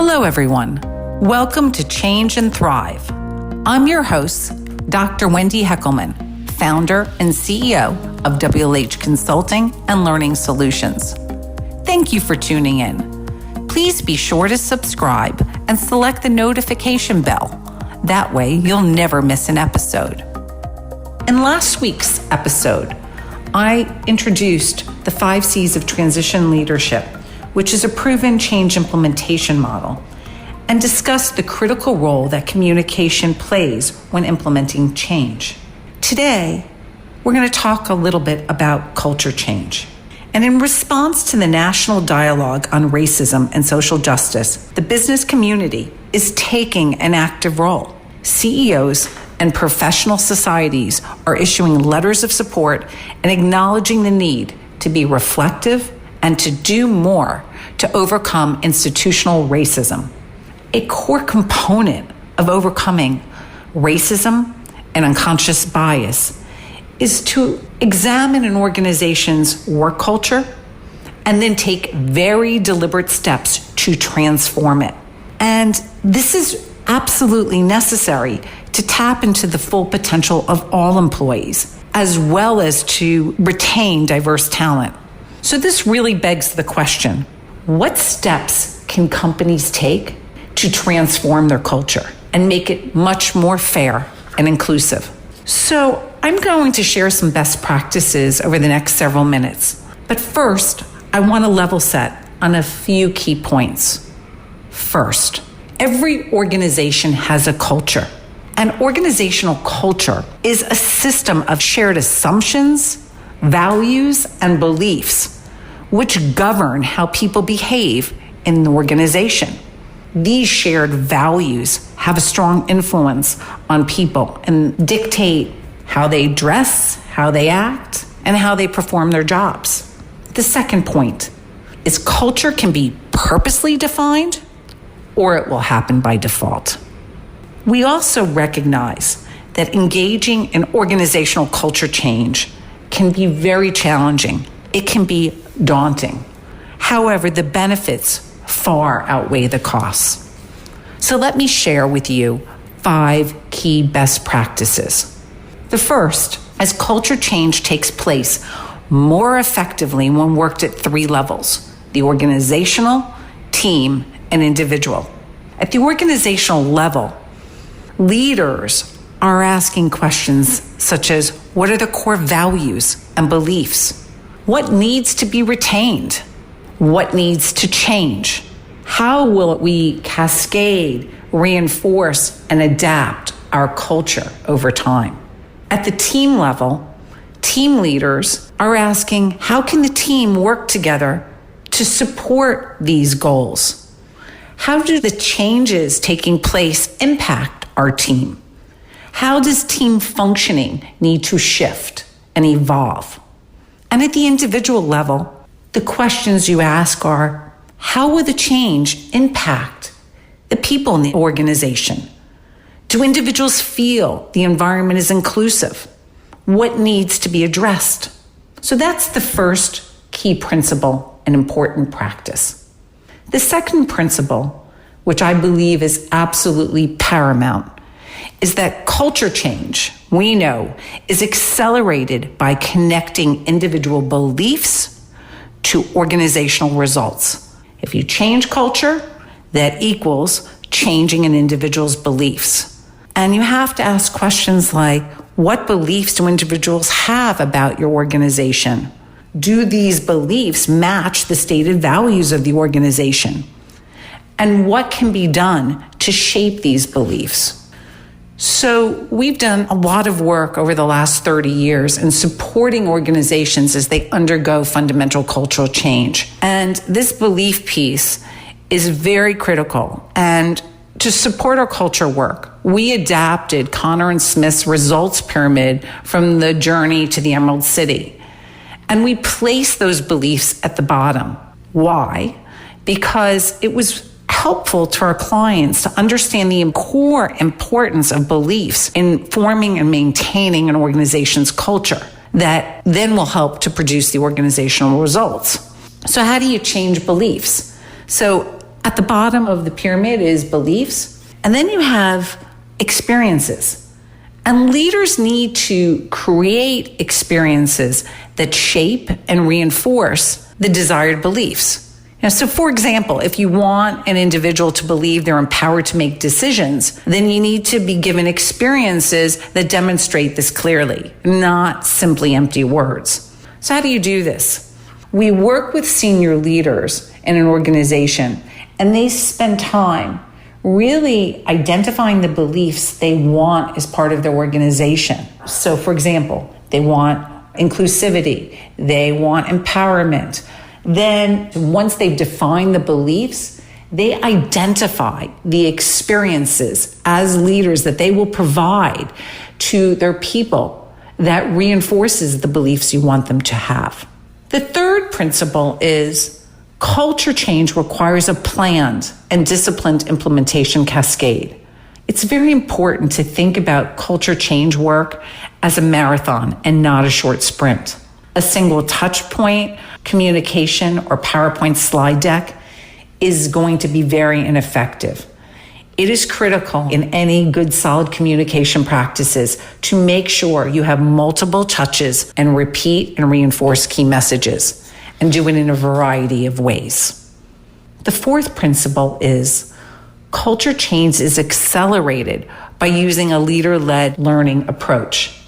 Hello, everyone. Welcome to Change and Thrive. I'm your host, Dr. Wendy Heckelman, founder and CEO of WLH Consulting and Learning Solutions. Thank you for tuning in. Please be sure to subscribe and select the notification bell. That way, you'll never miss an episode. In last week's episode, I introduced the 5 C's of transition leadership, which is a proven change implementation model, and discussed the critical role that communication plays when implementing change. Today, we're going to talk a little bit about culture change. And in response to the national dialogue on racism and social justice, the business community is taking an active role. CEOs and professional societies are issuing letters of support and acknowledging the need to be reflective and to do more to overcome institutional racism. A core component of overcoming racism and unconscious bias is to examine an organization's work culture and then take very deliberate steps to transform it. And this is absolutely necessary to tap into the full potential of all employees, as well as to retain diverse talent. So this really begs the question, what steps can companies take to transform their culture and make it much more fair and inclusive? So I'm going to share some best practices over the next several minutes. But first, I want to level set on a few key points. First, every organization has a culture. And organizational culture is a system of shared assumptions, values, and beliefs which govern how people behave in an organization. These shared values have a strong influence on people and dictate how they dress, how they act, and how they perform their jobs. The second point is culture can be purposely defined or it will happen by default. We also recognize that engaging in organizational culture change can be very challenging. It can be daunting. However, the benefits far outweigh the costs. So let me share with you 5 key best practices. The first, as culture change takes place more effectively when worked at 3 levels: the organizational, team, and individual. At the organizational level, leaders are asking questions such as, what are the core values and beliefs? What needs to be retained? What needs to change? How will we cascade, reinforce, and adapt our culture over time? At the team level, team leaders are asking, how can the team work together to support these goals? How do the changes taking place impact our team? How does team functioning need to shift and evolve? And at the individual level, the questions you ask are, how will the change impact the people in the organization? Do individuals feel the environment is inclusive? What needs to be addressed? So that's the first key principle and important practice. The second principle, which I believe is absolutely paramount, is that culture change, we know, is accelerated by connecting individual beliefs to organizational results. If you change culture, that equals changing an individual's beliefs. And you have to ask questions like, what beliefs do individuals have about your organization? Do these beliefs match the stated values of the organization? And what can be done to shape these beliefs? So we've done a lot of work over the last 30 years in supporting organizations as they undergo fundamental cultural change. And this belief piece is very critical. And to support our culture work, we adapted Connor and Smith's results pyramid from the journey to the Emerald City. And we placed those beliefs at the bottom. Why? Because it was helpful to our clients to understand the core importance of beliefs in forming and maintaining an organization's culture that then will help to produce the organizational results. So how do you change beliefs? So At the bottom of the pyramid is beliefs, and then you have experiences. And leaders need to create experiences that shape and reinforce the desired beliefs. So for example, if you want an individual to believe they're empowered to make decisions, then you need to be given experiences that demonstrate this clearly, not simply empty words. So how do you do this? We work with senior leaders in an organization, and they spend time really identifying the beliefs they want as part of their organization. So for example, they want inclusivity, they want empowerment. Then once they've defined the beliefs, they identify the experiences as leaders that they will provide to their people that reinforces the beliefs you want them to have. The third principle is culture change requires a planned and disciplined implementation cascade. It's very important to think about culture change work as a marathon and not a short sprint. A single touch point, communication, or PowerPoint slide deck is going to be very ineffective. It is critical in any good, solid communication practices to make sure you have multiple touches and repeat and reinforce key messages, and do it in a variety of ways. The fourth principle is culture change is accelerated by using a leader-led learning approach.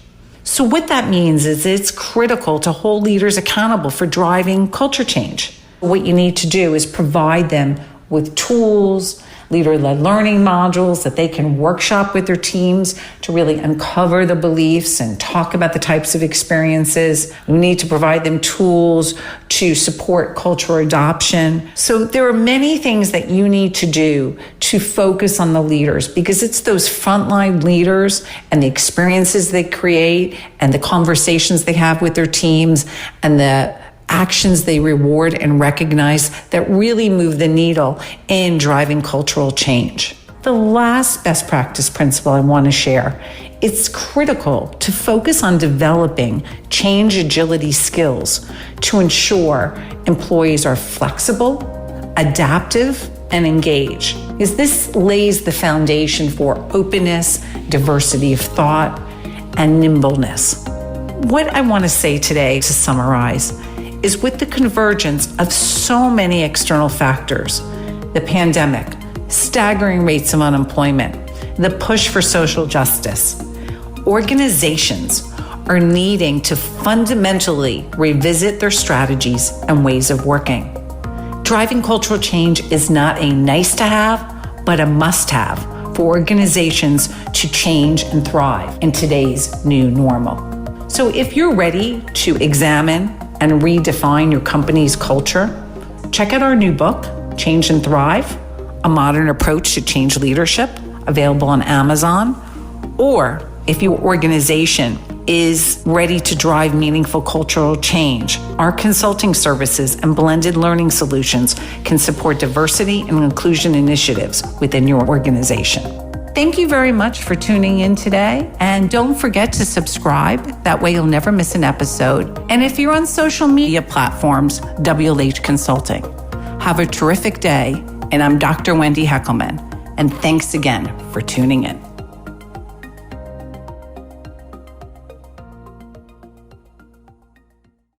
So what that means is it's critical to hold leaders accountable for driving culture change. What you need to do is provide them with tools, leader-led learning modules that they can workshop with their teams to really uncover the beliefs and talk about the types of experiences. We need to provide them tools to support cultural adoption. So there are many things that you need to do to focus on the leaders, because it's those frontline leaders and the experiences they create and the conversations they have with their teams and the actions they reward and recognize that really move the needle in driving cultural change. The last best practice principle I want to share, it's critical to focus on developing change agility skills to ensure employees are flexible, adaptive, and engaged, because this lays the foundation for openness, diversity of thought, and nimbleness. What I want to say today to summarize is with the convergence of so many external factors, the pandemic, staggering rates of unemployment, the push for social justice, organizations are needing to fundamentally revisit their strategies and ways of working. Driving cultural change is not a nice to have, but a must have for organizations to change and thrive in today's new normal. So if you're ready to examine and redefine your company's culture, check out our new book, Change and Thrive, A Modern Approach to Change Leadership, available on Amazon. Or if your organization is ready to drive meaningful cultural change, our consulting services and blended learning solutions can support diversity and inclusion initiatives within your organization. Thank you very much for tuning in today. And don't forget to subscribe. That way you'll never miss an episode. And if you're on social media platforms, WLH Consulting. Have a terrific day. And I'm Dr. Wendy Heckelman. And thanks again for tuning in.